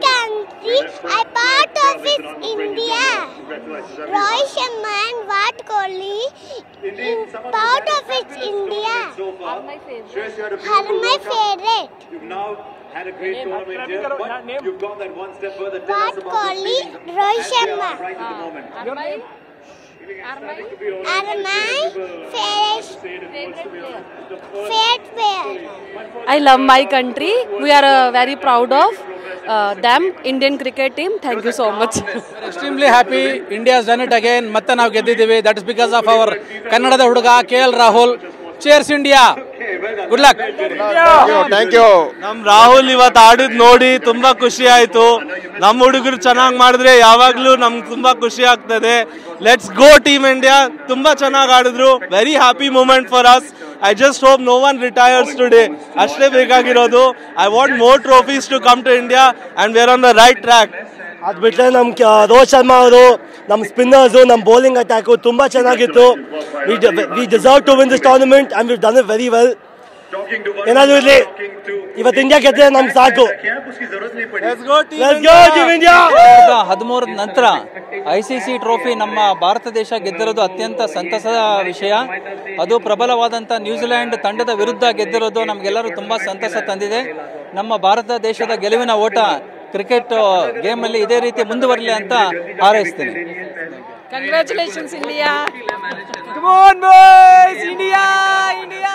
country, I part of it India. Rohit Sharma and Virat Kohli, part of it India. Are my favorite. You've now had a great tournament here, but you've gone that one step further. Virat Kohli, Rohit Sharma. Right at the moment. Are my favorite player. I love my country. We are very proud of them, Indian cricket team. Thank you so much. We're extremely happy. India has done it again. ಮತ್ತೆ ನಾವು ಗೆದ್ದಿದ್ದೀವಿ. That is because of our ಕನ್ನಡದ ಹುಡುಗ KL Rahul. Cheers India. Good luck. Thank you. ನಮ್ ರಾಹುಲ್ ಇವತ್ತು ಆಡಿದ್ ನೋಡಿ ತುಂಬಾ ಖುಷಿ ಆಯ್ತು. ನಮ್ಮ ಹುಡುಗರು ಚೆನ್ನಾಗಿ ಮಾಡಿದ್ರೆ ಯಾವಾಗ್ಲೂ ನಮ್ಗೆ ತುಂಬಾ ಖುಷಿ ಆಗ್ತದೆ. Let's go team India. ತುಂಬಾ ಚೆನ್ನಾಗಿ ಆಡಿದ್ರು. Very happy moment for us. I just hope no one retires today. ಅಷ್ಟೇ ಬೇಕಾಗಿರೋದು. I want more trophies to come to India and we are on the right track. ಅದು ಬಿಟ್ಟರೆ ನಮ್ಮ ರೋಹಿತ್ ಶರ್ಮಾ ಅವರು, ನಮ್ಮ ಸ್ಪಿನ್ನರ್ಸು, ನಮ್ಮ ಬೌಲಿಂಗ್ ಅಟ್ಯಾಕು ತುಂಬ ಚೆನ್ನಾಗಿತ್ತು. We deserve to win this tournament and we done it very well. ಏನಾದರೂ ಇರಲಿ, ಇವತ್ತು ಇಂಡಿಯಾ ಗೆದ್ದರೆ ನಮ್ಗೆ ಸಾಕು. 2013 ನಂತರ ICC ಟ್ರೋಫಿ ನಮ್ಮ ಭಾರತ ದೇಶ ಗೆದ್ದಿರೋದು ಅತ್ಯಂತ ಸಂತಸದ ವಿಷಯ. ಅದು ಪ್ರಬಲವಾದಂಥ ನ್ಯೂಜಿಲೆಂಡ್ ತಂಡದ ವಿರುದ್ಧ ಗೆದ್ದಿರೋದು ನಮಗೆಲ್ಲರೂ ತುಂಬ ಸಂತಸ ತಂದಿದೆ. ನಮ್ಮ ಭಾರತ ದೇಶದ ಗೆಲುವಿನ ಓಟ ಕ್ರಿಕೆಟ್ ಗೇಮ್ ಅಲ್ಲಿ ಇದೇ ರೀತಿ ಮುಂದುವರಲಿ ಅಂತ ಹಾರೈಸ್ತೀನಿ. Congratulations India. Come on boys, India, India.